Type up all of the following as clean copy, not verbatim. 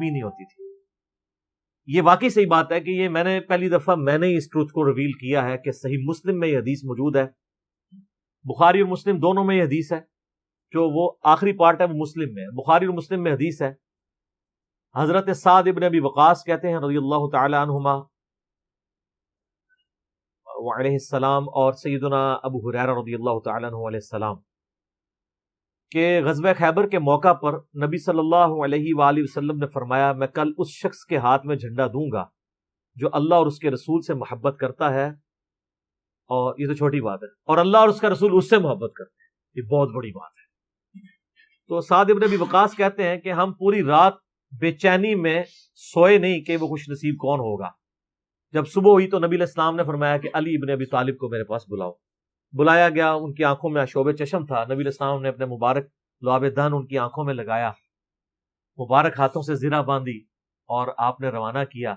بھی نہیں ہوتی تھی. یہ واقعی صحیح بات ہے کہ یہ میں نے پہلی دفعہ اس ٹروتھ کو ریویل کیا ہے کہ صحیح مسلم میں یہ حدیث موجود ہے. بخاری اور مسلم دونوں میں یہ حدیث ہے. جو وہ آخری پارٹ ہے وہ مسلم میں ہے. بخاری اور مسلم میں حدیث ہے. حضرت سعد ابن ابی وقاص کہتے ہیں رضی اللہ تعالی عنہما وعلیہ السلام، اور سیدنا ابو ہریرہ رضی اللہ تعالی عنہ علیہ السلام، کہ غزوہ خیبر کے موقع پر نبی صلی اللہ علیہ وآلہ وسلم نے فرمایا میں کل اس شخص کے ہاتھ میں جھنڈا دوں گا جو اللہ اور اس کے رسول سے محبت کرتا ہے، اور یہ تو چھوٹی بات ہے، اور اللہ اور اس کا رسول اس سے محبت کرتے ہیں، یہ بہت بڑی بات ہے. تو سعد ابن ابی وقاص کہتے ہیں کہ ہم پوری رات بے چینی میں سوئے نہیں کہ وہ خوش نصیب کون ہوگا. جب صبح ہوئی تو نبی علیہ السلام نے فرمایا کہ علی ابن ابی طالب کو میرے پاس بلاؤ. بلایا گیا. ان کی آنکھوں میں شعب چشم تھا. نبی علیہ السلام نے اپنے مبارک لعاب دہن ان کی آنکھوں میں لگایا، مبارک ہاتھوں سے زرہ باندھی، اور آپ نے روانہ کیا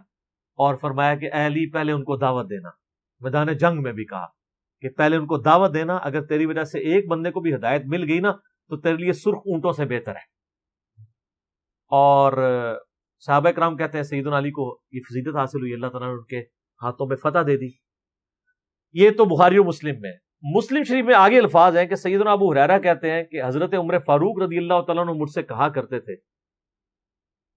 اور فرمایا کہ اے علی پہلے ان کو دعوت دینا. میدان جنگ میں بھی کہا کہ پہلے ان کو دعوت دینا، اگر تیری وجہ سے ایک بندے کو بھی ہدایت مل گئی نا تو تیرے لیے سرخ اونٹوں سے بہتر ہے. اور صحابہ کرام کہتے ہیں سیدنا علی کو یہ فضیلت حاصل ہوئی، اللہ تعالیٰ نے ان کے ہاتھوں میں فتح دے دی. یہ تو بخاری و مسلم میں. مسلم شریف میں آگے الفاظ ہیں کہ سیدنا ابو ہریرہ کہتے ہیں کہ حضرت عمر فاروق رضی اللہ تعالیٰ عنہ مجھ سے کہا کرتے تھے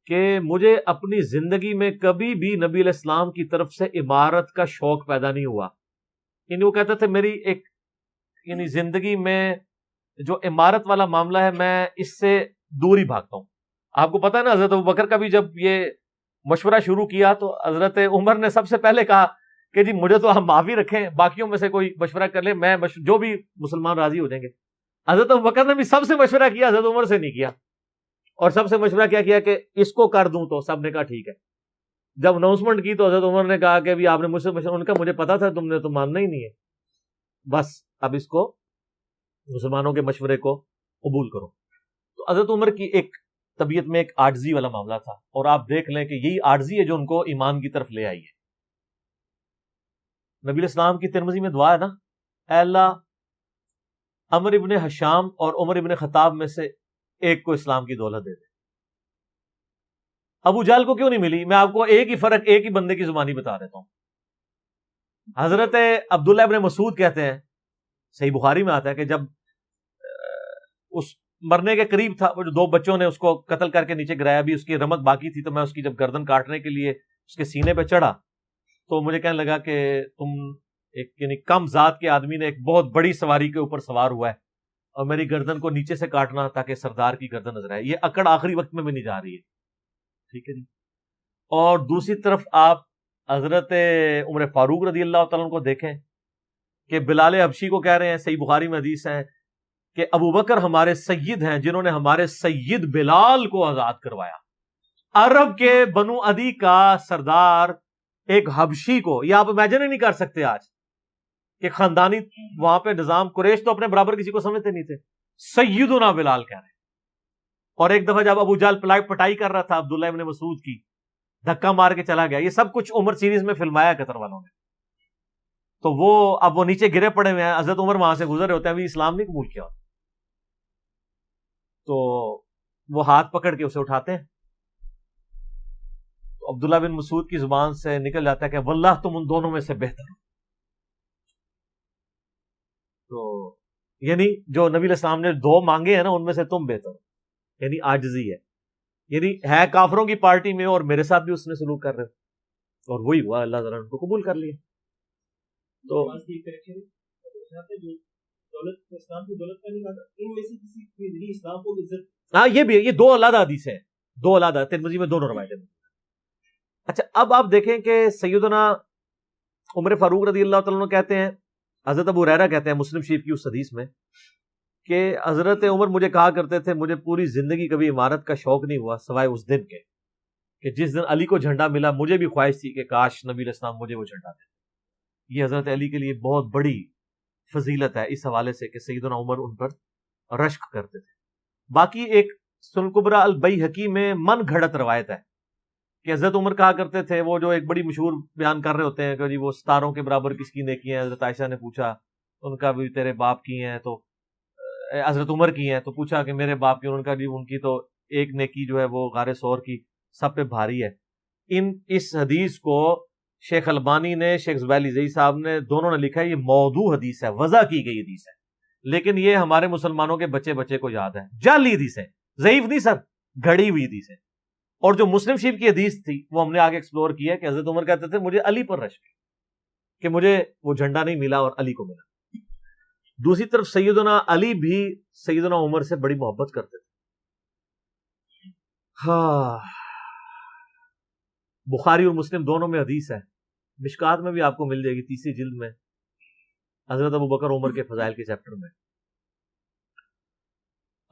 کہ مجھے اپنی زندگی میں کبھی بھی نبی علیہ السلام کی طرف سے عمارت کا شوق پیدا نہیں ہوا. یعنی وہ کہتے تھے میری یعنی زندگی میں جو عمارت والا معاملہ ہے میں اس سے دور ہی بھاگتا ہوں. آپ کو پتا ہے نا حضرت ابوبکر کا بھی جب یہ مشورہ شروع کیا تو حضرت عمر نے سب سے پہلے کہا کہ جی مجھے تو ہم معافی رکھیں، باقیوں میں سے کوئی مشورہ کر لے، میں جو بھی مسلمان راضی ہو جائیں گے. حضرت ابوبکر نے بھی سب سے مشورہ کیا، حضرت عمر سے نہیں کیا. اور سب سے مشورہ کیا کہ اس کو کر دوں، تو سب نے کہا ٹھیک ہے. جب اناؤنسمنٹ کی تو حضرت عمر نے کہا کہ بھی آپ نے مجھ سے مشورہ، ان کا مجھے پتا تھا تم نے تو ماننا ہی نہیں ہے، بس اب اس کو مسلمانوں کے مشورے کو قبول کرو. تو حضرت عمر کی ایک طبیعت میں ایک عاجزی والا معاملہ تھا، اور آپ دیکھ لیں کہ یہی عاجزی ہے جو ان کو ایمان کی طرف لے آئی ہے. نبی علیہ السلام کی ترمذی میں دعا ہے نا، اے اللہ عمر ابن حشام اور عمر ابن خطاب میں سے ایک کو اسلام کی دولت دے دے. ابو جہل کو کیوں نہیں ملی؟ میں آپ کو ایک ہی فرق ایک ہی بندے کی زبانی بتا دیتا ہوں. حضرت عبداللہ ابن مسعود کہتے ہیں، صحیح بخاری میں آتا ہے کہ جب اس مرنے کے قریب تھا، وہ جو دو بچوں نے اس کو قتل کر کے نیچے گرایا، بھی اس کی رمق باقی تھی، تو میں اس کی جب گردن کاٹنے کے لیے اس کے سینے پہ چڑھا تو مجھے کہنے لگا کہ تم ایک یعنی کم ذات کے آدمی نے ایک بہت بڑی سواری کے اوپر سوار ہوا ہے اور میری گردن کو نیچے سے کاٹنا تاکہ سردار کی گردن نظر آئے. یہ اکڑ آخری وقت میں بھی نہیں جا رہی ہے، ٹھیک ہے جی. اور دوسری طرف آپ حضرت عمر فاروق رضی اللہ تعالیٰ عنہ کو دیکھیں کہ بلال حبشی کو کہہ رہے ہیں، صحیح بخاری میں حدیث ہے کہ ابوبکر ہمارے سید ہیں جنہوں نے ہمارے سید بلال کو آزاد کروایا. عرب کے بنو عدی کا سردار ایک حبشی کو، یہ آپ امیجن ہی نہیں کر سکتے آج کہ خاندانی وہاں پہ نظام، قریش تو اپنے برابر کسی کو سمجھتے نہیں تھے، سیدنا بلال کہہ رہے ہیں. اور ایک دفعہ جب ابو جہل پٹائی کر رہا تھا عبداللہ ابن مسعود کی، دھکا مار کے چلا گیا. یہ سب کچھ عمر سیریز میں فلمایا قطر والوں نے. تو وہ اب وہ نیچے گرے پڑے ہوئے ہیں، حضرت عمر وہاں سے گزر رہے ہوتے ہیں، ابھی اسلام نہیں قبول کیا ہوتا. تو وہ ہاتھ پکڑ کے اسے اٹھاتے ہیں، تو عبداللہ بن مسعود کی زبان سے نکل جاتا ہے کہ واللہ تم ان دونوں میں سے بہتر ہو. تو یعنی جو نبی علیہ السلام نے دو مانگے ہیں نا، ان میں سے تم بہتر ہو، یعنی عاجزی ہے. یعنی ہے کافروں کی پارٹی میں اور میرے ساتھ بھی اس نے سلوک کر رہے ہو، اور وہی ہوا، اللہ تعالیٰ نے ان کو قبول کر لیا. تو ہاں یہ دو علیحدہ حدیث ہیں، دو علیحدہ، ترمذی میں دونوں روایتیں. اچھا اب آپ دیکھیں کہ سیدنا عمر فاروق رضی اللہ تعالیٰ عنہ کہتے ہیں، حضرت ابو ہریرہ کہتے ہیں مسلم شریف کی اس حدیث میں کہ حضرت عمر مجھے کہا کرتے تھے مجھے پوری زندگی کبھی عمارت کا شوق نہیں ہوا سوائے اس دن کے کہ جس دن علی کو جھنڈا ملا. مجھے بھی خواہش تھی کہ کاش نبی علیہ السلام مجھے وہ جھنڈا دے. یہ حضرت علی کے لیے بہت بڑی فضیلت ہے اس حوالے سے کہ سیدنا عمر ان پر رشک کرتے تھے. باقی ایک سنن کبریٰ البیہقی میں من گھڑت روایت ہے کہ حضرت عمر کہا کرتے تھے، وہ جو ایک بڑی مشہور بیان کر رہے ہوتے ہیں کہ جی وہ ستاروں کے برابر کس کی نیکی ہیں. حضرت عائشہ نے پوچھا ان کا بھی تیرے باپ کی ہیں، تو حضرت عمر کی ہیں، تو پوچھا کہ میرے باپ کی، انہوں نے کہا جی ان کی تو ایک نیکی جو ہے وہ غار ثور کی سب پہ بھاری ہے. اس حدیث کو شیخ البانی نے، شیخ زبیل زئی صاحب نے، دونوں نے لکھا ہے یہ موضوع حدیث ہے، وضع کی گئی حدیث ہے. لیکن یہ ہمارے مسلمانوں کے بچے کو یاد ہے. جعلی حدیث ہے، ضعیف نہیں سر، گھڑی ہوئی حدیث ہے. اور جو مسلم شریف کی حدیث تھی وہ ہم نے آگے ایکسپلور کیا کہ حضرت عمر کہتے تھے مجھے علی پر رشک کہ مجھے وہ جھنڈا نہیں ملا اور علی کو ملا. دوسری طرف سیدنا علی بھی سیدنا عمر سے بڑی محبت کرتے تھے. ہاں، بخاری اور مسلم دونوں میں حدیث ہے، مشکات میں بھی آپ کو مل جائے گی 3 جلد میں، حضرت ابو بکر عمر کے فضائل کے چیپٹر میں.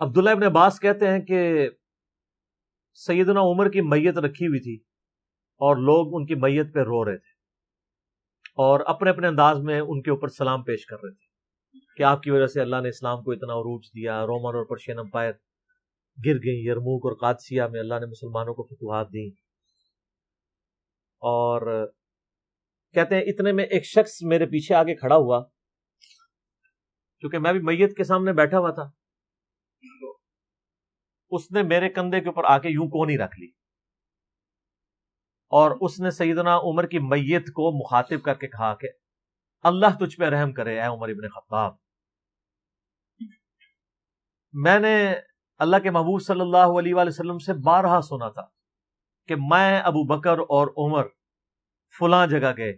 عبداللہ ابن عباس کہتے ہیں کہ سیدنا عمر کی میت رکھی ہوئی تھی اور لوگ ان کی میت پہ رو رہے تھے اور اپنے اپنے انداز میں ان کے اوپر سلام پیش کر رہے تھے کہ آپ کی وجہ سے اللہ نے اسلام کو اتنا عروج دیا، رومن اور پرشین امپائر گر گئی، یرموک اور قادسیہ میں اللہ نے مسلمانوں کو فتوحات دی. اور کہتے ہیں اتنے میں ایک شخص میرے پیچھے آگے کھڑا ہوا، کیونکہ میں بھی میت کے سامنے بیٹھا ہوا تھا، اس نے میرے کندھے کے اوپر آ کے یوں کونی رکھ لی اور اس نے سیدنا عمر کی میت کو مخاطب کر کے کہا کہ اللہ تجھ پہ رحم کرے اے عمر ابن خطاب. میں نے اللہ کے محبوب صلی اللہ علیہ وآلہ وسلم سے بارہا سنا تھا کہ میں ابو بکر اور عمر فلاں جگہ گئے،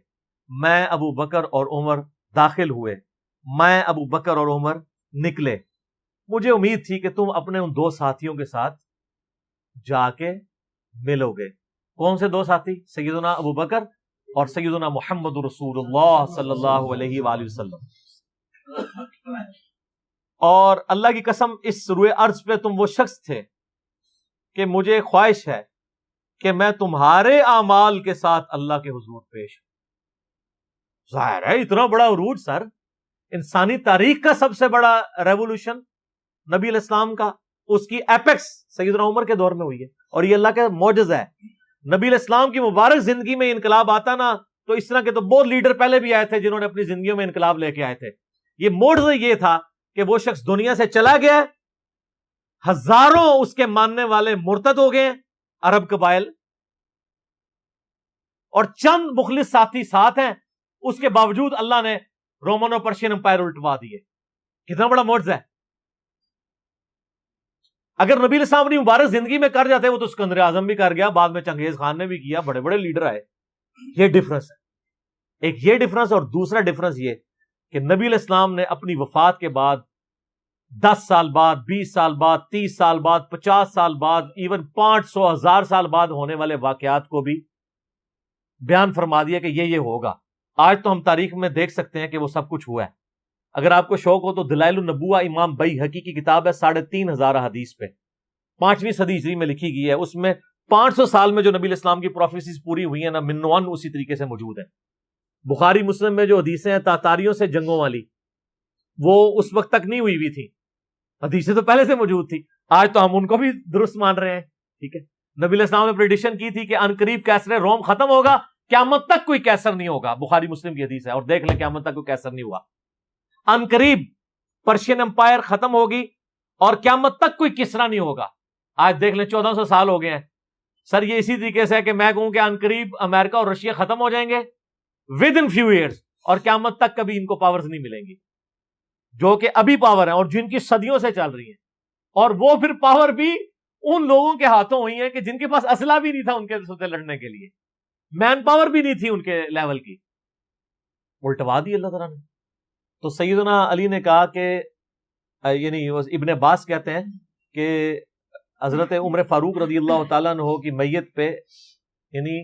میں ابو بکر اور عمر داخل ہوئے، میں ابو بکر اور عمر نکلے. مجھے امید تھی کہ تم اپنے ان 2 ساتھیوں کے ساتھ جا کے ملو گے. کون سے 2 ساتھی؟ سیدنا ابو بکر اور سیدنا محمد رسول اللہ صلی اللہ علیہ وآلہ وسلم. اور اللہ کی قسم اس روئے ارض پہ تم وہ شخص تھے کہ مجھے خواہش ہے کہ میں تمہارے اعمال کے ساتھ اللہ کے حضور پیش ہوں. ظاہر ہے اتنا بڑا عروج سر، انسانی تاریخ کا سب سے بڑا ریولوشن نبی علیہ السلام کا، اس کی ایپیکس سیدنا عمر کے دور میں ہوئی ہے. اور یہ اللہ کا معجزہ ہے. نبی علیہ السلام کی مبارک زندگی میں انقلاب آتا نا تو اس طرح کے تو بہت لیڈر پہلے بھی آئے تھے جنہوں نے اپنی زندگیوں میں انقلاب لے کے آئے تھے. یہ معجزہ یہ تھا کہ وہ شخص دنیا سے چلا گیا، ہزاروں اس کے ماننے والے مرتد ہو گئے عرب قبائل، اور چند مخلص ساتھی ساتھ ہیں، اس کے باوجود اللہ نے رومن اور پرشین امپائر الٹوا دیے. کتنا بڑا معجزہ ہے. اگر نبی علیہ السلام نے مبارک زندگی میں کر جاتے، وہ تو سکندر اعظم بھی کر گیا، بعد میں چنگیز خان نے بھی کیا، بڑے بڑے لیڈر آئے. یہ ڈفرنس ہے، ایک یہ ڈفرنس، اور دوسرا ڈفرنس یہ کہ نبی علیہ السلام نے اپنی وفات کے بعد 10 سال بعد، 20 سال بعد، 30 سال بعد، 50 سال بعد، ایون 500 1000 سال بعد ہونے والے واقعات کو بھی بیان فرما دیا کہ یہ ہوگا. آج تو ہم تاریخ میں دیکھ سکتے ہیں کہ وہ سب کچھ ہوا ہے. اگر آپ کو شوق ہو تو دلائل النبوہ امام بیہقی کی کتاب ہے، 3500 حدیث پہ، 5ویں صدی ہجری میں لکھی گئی ہے. اس میں 500 سال میں جو نبی علیہ السلام کی پروفیسیز پوری ہوئی ہیں نا، منوان اسی طریقے سے موجود ہے. بخاری مسلم میں جو حدیثیں ہیں تاتاریوں سے جنگوں والی، وہ اس وقت تک نہیں ہوئی تھی، حدیثیں تو پہلے سے موجود تھی. آج تو ہم ان کو بھی درست مان رہے ہیں. ٹھیک ہے، نبی علیہ السلام نے پریڈکشن کی تھی کہ عنقریب کیسر روم ختم ہوگا، قیامت تک کوئی کیسر نہیں ہوگا. بخاری مسلم کی حدیث ہے، اور دیکھ لیں قیامت تک کوئی کیسر نہیں ہوا. عنقریب پرشین امپائر ختم ہوگی اور قیامت تک کوئی کسرا نہیں ہوگا. آج دیکھ لیں 1400 سال ہو گئے ہیں. سر یہ اسی طریقے سے ہے کہ میں کہوں کہ عنقریب امریکہ اور رشیا ختم ہو جائیں گے ود ان فیو ایئرز، اور قیامت تک کبھی ان کو پاورز نہیں ملیں گی جو کہ ابھی پاور ہیں اور جن کی صدیوں سے چل رہی ہیں. اور وہ پھر پاور بھی ان لوگوں کے ہاتھوں ہوئی ہیں کہ جن کے پاس اسلحہ بھی نہیں تھا ان کے ساتھ لڑنے کے لیے، مین پاور بھی نہیں تھی ان کے لیول کی، الٹوا دی اللہ تعالیٰ نے. تو سیدنا علی نے کہا کہ یعنی ابن عباس کہتے ہیں کہ حضرت عمر فاروق رضی اللہ تعالیٰ عنہ کی میت پہ یعنی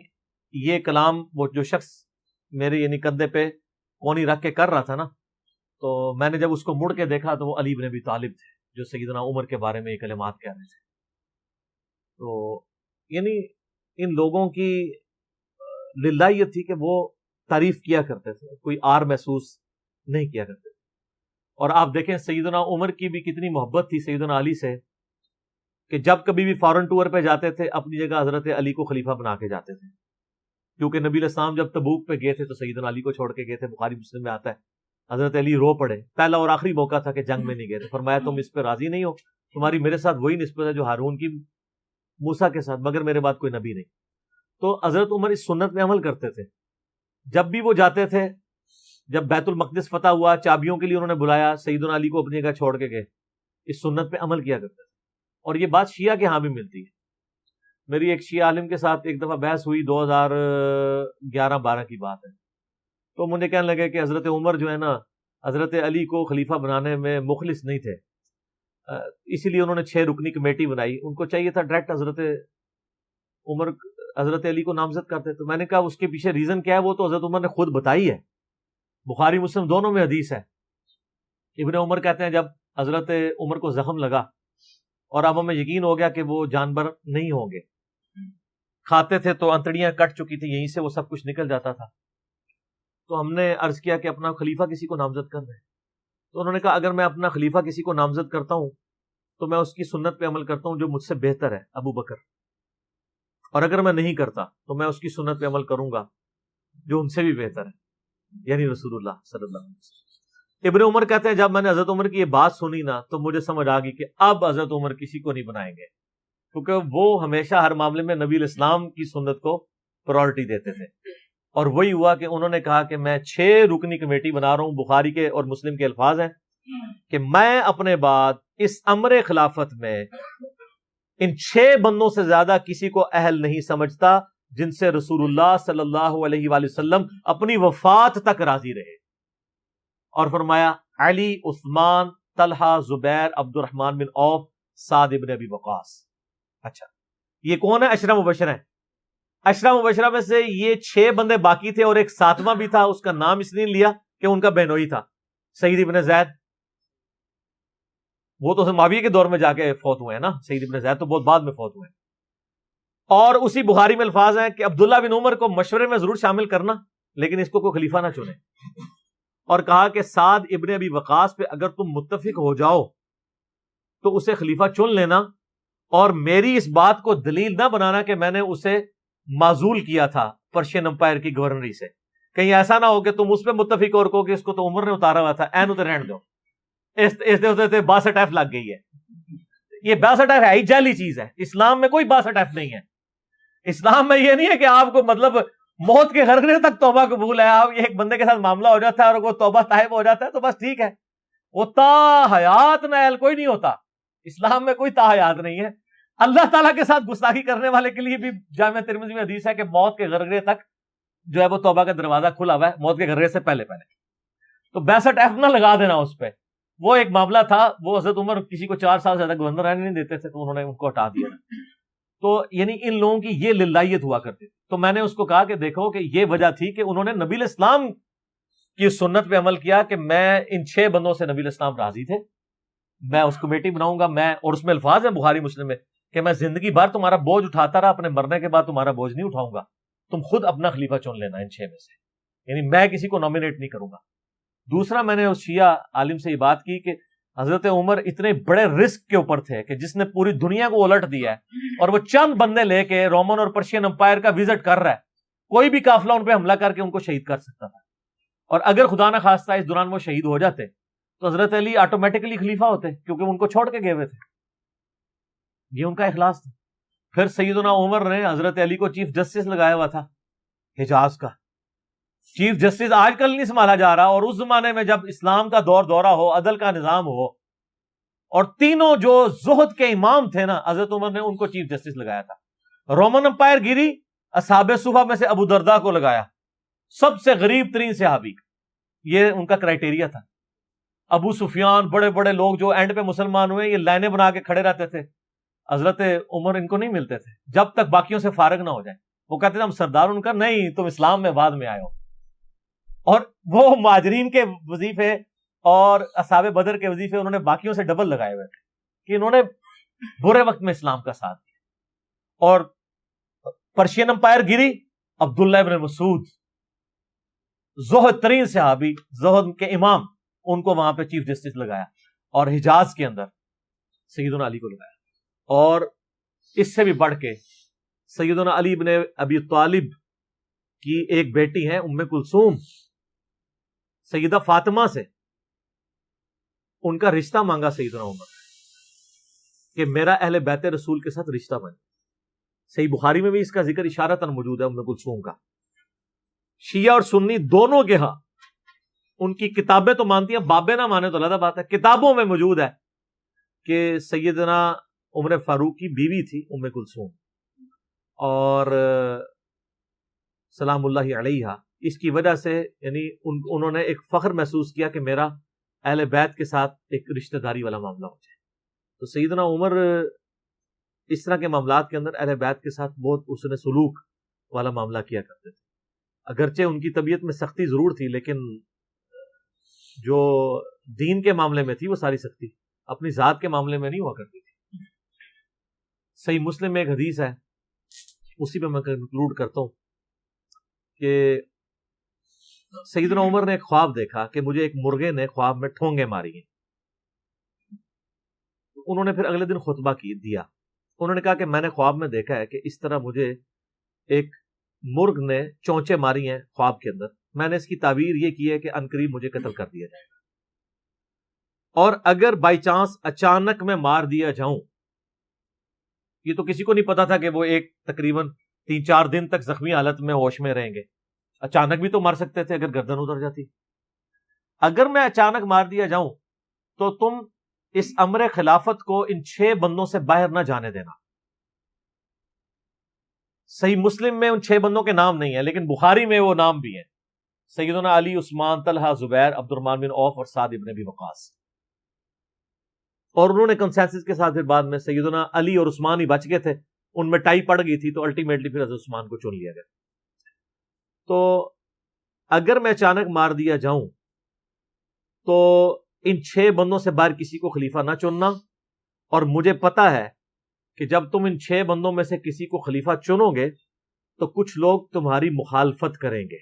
یہ کلام وہ جو شخص میرے یعنی کندھے پہ کونی رکھ کے کر رہا تھا نا، تو میں نے جب اس کو مڑ کے دیکھا تو وہ علی بن ابی طالب تھے جو سیدنا عمر کے بارے میں یہ کلمات کہہ رہے تھے. تو یعنی ان لوگوں کی للہ یہ تھی کہ وہ تعریف کیا کرتے تھے، کوئی آر محسوس نہیں کیا کرتے تھے. اور آپ دیکھیں سیدنا عمر کی بھی کتنی محبت تھی سیدنا علی سے کہ جب کبھی بھی فارن ٹور پہ جاتے تھے اپنی جگہ حضرت علی کو خلیفہ بنا کے جاتے تھے. کیونکہ نبی علیہ السلام جب تبوک پہ گئے تھے تو سیدنا علی کو چھوڑ کے گئے تھے. بخاری مسلم میں آتا ہے حضرت علی رو پڑے، پہلا اور آخری موقع تھا کہ جنگ میں نہیں گئے تھے. فرمایا تم اس پہ راضی نہیں ہو، تمہاری میرے ساتھ وہی نسبت ہے جو ہارون کی موسیٰ کے ساتھ، مگر میرے بعد کوئی نبی نہیں۔ تو حضرت عمر اس سنت میں عمل کرتے تھے۔ جب بھی وہ جاتے تھے، جب بیت المقدس فتح ہوا، چابیوں کے لیے انہوں نے بلایا، سیدنا علی کو اپنی جگہ چھوڑ کے گئے، اس سنت پہ عمل کیا کرتے تھے۔ اور یہ بات شیعہ کے ہاں بھی ملتی ہے۔ میری ایک شیعہ عالم کے ساتھ ایک دفعہ بحث ہوئی، 2011-12 کی بات ہے، تو مجھے کہنے لگے کہ حضرت عمر جو ہے نا، حضرت علی کو خلیفہ بنانے میں مخلص نہیں تھے، اسی لیے انہوں نے 6 رکنی کمیٹی بنائی، ان کو چاہیے تھا ڈائریکٹ حضرت علی کو نامزد کرتے۔ تو میں نے کہا اس کے پیچھے ریزن کیا ہے، وہ تو حضرت عمر نے خود بتائی ہے، بخاری مسلم دونوں میں حدیث ہے۔ ابن عمر کہتے ہیں جب حضرت عمر کو زخم لگا اور اب ہمیں یقین ہو گیا کہ وہ جانور نہیں ہوں گے، کھاتے تھے تو انتڑیاں کٹ چکی تھی، یہیں سے وہ سب کچھ نکل جاتا تھا، تو ہم نے عرض کیا کہ اپنا خلیفہ کسی کو نامزد کر دیں۔ تو انہوں نے کہا اگر میں اپنا خلیفہ کسی کو نامزد کرتا ہوں تو میں اس کی سنت پہ عمل کرتا ہوں جو مجھ سے بہتر ہے، ابو بکر، اور اگر میں نہیں کرتا تو میں اس کی سنت پہ عمل کروں گا جو ان سے بھی بہتر ہے، یعنی رسول اللہ صلی اللہ علیہ وسلم۔ ابن عمر کہتے ہیں جب میں نے حضرت عمر کی یہ بات سنی نا، تو مجھے سمجھ آ گئی کہ اب حضرت عمر کسی کو نہیں بنائیں گے، کیونکہ وہ ہمیشہ ہر معاملے میں نبی الاسلام کی سنت کو پرائورٹی دیتے تھے۔ اور وہی ہوا کہ انہوں نے کہا کہ میں 6 رکنی کمیٹی بنا رہا ہوں، بخاری کے اور مسلم کے الفاظ ہیں کہ میں اپنے بعد اس امر خلافت میں ان 6 بندوں سے زیادہ کسی کو اہل نہیں سمجھتا جن سے رسول اللہ صلی اللہ علیہ وآلہ وسلم اپنی وفات تک راضی رہے۔ اور فرمایا علی، عثمان، طلحہ، زبیر، عبد الرحمن بن عوف، سعد ابن ابی وقاص۔ اچھا، یہ کون ہے؟ عشرہ مبشرہ ہیں۔ عشرہ مبشرہ میں سے یہ 6 بندے باقی تھے اور ایک 7واں بھی تھا، اس کا نام اس لیے لیا کہ ان کا بہنوئی تھا، سعید ابن زید۔ وہ تو معاویہ کے دور میں جا کے فوت ہوئے ہیں نا، سعید ابن زید تو بہت بعد میں فوت ہوئے ہیں۔ اور اسی بخاری میں الفاظ ہیں کہ عبداللہ بن عمر کو مشورے میں ضرور شامل کرنا، لیکن اس کو کوئی خلیفہ نہ چنے، اور کہا کہ سعد ابن ابی وقاص پہ اگر تم متفق ہو جاؤ تو اسے خلیفہ چن لینا، اور میری اس بات کو دلیل نہ بنانا کہ میں نے اسے معزول کیا تھا پرشین امپائر کی گورنری سے، کہیں ایسا نہ ہو کہ تم اس پہ متفق اور کہو کہ اس کو تو عمر نے اتارا ہوا تھا، اینو تے رہن دو، اس 62 ایف لگ گئی ہے۔ یہ 62 ایف ہے ہی جعلی چیز ہے، اسلام میں کوئی 62 ایف نہیں ہے۔ اسلام میں یہ نہیں ہے کہ آپ کو مطلب موت کے غرغرے تک توبہ قبول ہے، آپ ایک بندے کے ساتھ معاملہ ہو جاتا ہے اور وہ توبہ طائب ہو جاتا ہے تو بس ٹھیک ہے، وہ تا حیات نائل کوئی نہیں ہوتا۔ اسلام میں کوئی تا حیات نہیں ہے۔ اللہ تعالیٰ کے ساتھ گستاخی کرنے والے کے لیے بھی جامع ترمذی میں حدیث ہے کہ موت کے غرغرے تک جو ہے وہ توبہ کا دروازہ کھلا ہوا ہے، موت کے غرغرے سے پہلے۔ تو 62 ایف نہ لگا دینا اس پہ، وہ ایک معاملہ تھا، وہ حضرت عمر کسی کو 4 سال سے زیادہ گورنر رہنے نہیں دیتے تھے تو انہوں نے ان کو ہٹا دیا۔ تو یعنی ان لوگوں کی یہ للہیت ہوا کرتی تھی۔ تو میں نے اس کو کہا کہ دیکھو کہ یہ وجہ تھی کہ انہوں نے نبی الاسلام کی سنت پہ عمل کیا کہ میں ان 6 بندوں سے نبی الاسلام راضی تھے، میں اس کمیٹی بناؤں گا، میں، اور اس میں الفاظ ہیں بخاری مسلم میں کہ میں زندگی بھر تمہارا بوجھ اٹھاتا رہا، اپنے مرنے کے بعد تمہارا بوجھ نہیں اٹھاؤں گا، تم خود اپنا خلیفہ چن لینا ان 6 میں سے، یعنی میں کسی کو نامینیٹ نہیں کروں گا۔ دوسرا، میں نے اس شیعہ عالم سے یہ بات کی کہ حضرت عمر اتنے بڑے رسک کے اوپر تھے کہ جس نے پوری دنیا کو الٹ دیا ہے، اور وہ چند بندے لے کے رومن اور پرشین امپائر کا وزٹ کر رہا ہے، کوئی بھی قافلہ ان پہ حملہ کر کے ان کو شہید کر سکتا تھا، اور اگر خدا نہ خواستہ اس دوران وہ شہید ہو جاتے تو حضرت علی آٹومیٹکلی خلیفہ ہوتے، کیونکہ ان کو چھوڑ کے گئے ہوئے تھے۔ یہ ان کا اخلاص تھا۔ پھر سیدنا عمر نے حضرت علی کو چیف جسٹس لگایا ہوا تھا حجاز کا۔ چیف جسٹس آج کل نہیں سنبھالا جا رہا، اور اس زمانے میں جب اسلام کا دور دورہ ہو، عدل کا نظام ہو، اور تینوں جو زہد کے امام تھے نا، حضرت عمر نے ان کو چیف جسٹس لگایا تھا۔ رومن امپائر گری، اصحاب صفہ میں سے ابو درداء کو لگایا، سب سے غریب ترین صحابی، یہ ان کا کرائٹیریا تھا۔ ابو سفیان، بڑے بڑے لوگ جو اینڈ پہ مسلمان ہوئے، یہ لائنیں بنا کے کھڑے رہتے تھے، حضرت عمر ان کو نہیں ملتے تھے جب تک باقیوں سے فارغ نہ ہو جائیں۔ وہ کہتے تھے ہم سردار، ان کا نہیں، تم اسلام میں بعد میں آئے ہو۔ اور وہ مہاجرین کے وظیفے اور اصحاب بدر کے وظیفے انہوں نے باقیوں سے ڈبل لگائے ہوئے تھے کہ انہوں نے برے وقت میں اسلام کا ساتھ دیا۔ اور پرشین امپائر گری، عبداللہ ابن مسعود، زہد ترین صحابی، زہد کے امام، ان کو وہاں پہ چیف جسٹس لگایا، اور حجاز کے اندر سیدنا علی کو لگایا۔ اور اس سے بھی بڑھ کے سیدنا علی بن ابی طالب کی ایک بیٹی ہے ام کلثوم، سیدہ فاطمہ سے ان کا رشتہ مانگا سیدنا عمر کہ میرا اہل بیت رسول کے ساتھ رشتہ بنے۔ صحیح بخاری میں بھی اس کا ذکر اشارتاً موجود ہے ام کلثوم کا. شیعہ اور سنی دونوں کے ہاں ان کی کتابیں تو مانتی ہیں، بابے نہ مانے تو علیحدہ بات ہے، کتابوں میں موجود ہے کہ سیدنا عمر فاروق کی بیوی تھی ام کلثوم، اور سلام اللہ علیہا، اس کی وجہ سے یعنی انہوں نے ایک فخر محسوس کیا کہ میرا اہل بیت کے ساتھ ایک رشتہ داری والا معاملہ ہو جائے. تو سیدنا عمر اس طرح کے معاملات کے اندر اہل بیت کے ساتھ بہت حسن سلوک والا معاملہ کیا کرتے تھے. اگرچہ ان کی طبیعت میں سختی ضرور تھی، لیکن جو دین کے معاملے میں تھی وہ ساری سختی اپنی ذات کے معاملے میں نہیں ہوا کرتی تھی. صحیح مسلم میں ایک حدیث ہے، اسی پہ میں کنکلوڈ کرتا ہوں کہ سیدنا عمر نے ایک خواب دیکھا کہ مجھے ایک مرغے نے خواب میں ٹھونگے ماری ہیں. انہوں نے پھر اگلے دن خطبہ دیا. انہوں نے کہا کہ میں نے خواب میں دیکھا ہے کہ اس طرح مجھے ایک مرغ نے چونچے ماری ہیں خواب کے اندر. میں نے اس کی تعبیر یہ کی ہے کہ عنقریب مجھے قتل کر دیا جائے گا، اور اگر بائی چانس اچانک میں مار دیا جاؤں، یہ تو کسی کو نہیں پتا تھا کہ وہ ایک تقریباً 3-4 دن تک زخمی حالت میں ہوش میں رہیں گے. اچانک بھی تو مار سکتے تھے اگر گردن اتر جاتی. اگر میں اچانک مار دیا جاؤں تو تم اس امر خلافت کو ان 6 بندوں سے باہر نہ جانے دینا. صحیح مسلم میں ان 6 بندوں کے نام نہیں ہیں، لیکن بخاری میں وہ نام بھی ہیں، سیدنا علی، عثمان، طلحہ، زبیر، عبد الرحمن بن عوف اور سعد ابن ابی وقاص. اور انہوں نے کنسنسس کے ساتھ پھر بعد میں سیدنا علی اور عثمان ہی بچ گئے تھے، ان میں ٹائی پڑ گئی تھی تو الٹیمیٹلی پھر حضرت عثمان کو چن لیا گیا. تو اگر میں اچانک مار دیا جاؤں تو ان 6 بندوں سے باہر کسی کو خلیفہ نہ چننا، اور مجھے پتا ہے کہ جب تم ان 6 بندوں میں سے کسی کو خلیفہ چنو گے تو کچھ لوگ تمہاری مخالفت کریں گے،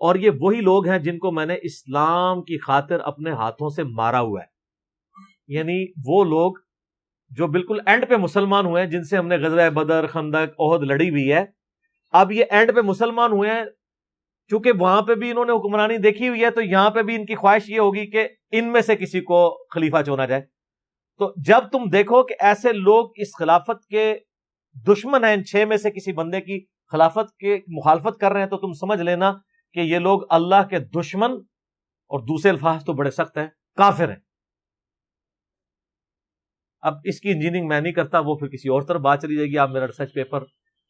اور یہ وہی لوگ ہیں جن کو میں نے اسلام کی خاطر اپنے ہاتھوں سے مارا ہوا ہے. یعنی وہ لوگ جو بالکل اینڈ پہ مسلمان ہوئے ہیں، جن سے ہم نے غزوہ بدر، خندق، احد لڑی ہوئی ہے. اب یہ اینڈ پہ مسلمان ہوئے ہیں، چونکہ وہاں پہ بھی انہوں نے حکمرانی دیکھی ہوئی ہے، تو یہاں پہ بھی ان کی خواہش یہ ہوگی کہ ان میں سے کسی کو خلیفہ چنا جائے. تو جب تم دیکھو کہ ایسے لوگ اس خلافت کے دشمن ہیں، ان 6 میں سے کسی بندے کی خلافت کے مخالفت کر رہے ہیں، تو تم سمجھ لینا کہ یہ لوگ اللہ کے دشمن، اور دوسرے الفاظ تو بڑے سخت ہیں، کافر ہیں. اب اس کی انجینئرنگ میں نہیں کرتا، وہ پھر کسی اور طرف بات چلی جائے گی. آپ میرا ریسرچ پیپر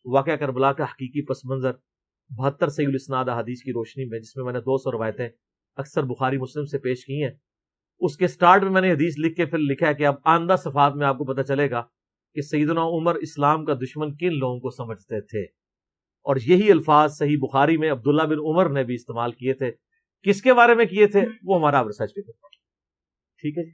واقعہ کربلا کا حقیقی پس منظر 72 صحیح الاسناد احادیث کی روشنی میں، جس میں میں نے 200 روایتیں اکثر بخاری مسلم سے پیش کی ہیں، اس کے سٹارٹ میں نے حدیث لکھ کے پھر لکھا ہے کہ اب آئندہ صفحات میں آپ کو پتہ چلے گا کہ سیدنا عمر اسلام کا دشمن کن لوگوں کو سمجھتے تھے. اور یہی الفاظ صحیح بخاری میں عبداللہ بن عمر نے بھی استعمال کیے تھے. کس کے بارے میں کیے تھے وہ ہمارا ریسرچ پیپر. ٹھیک ہے جی.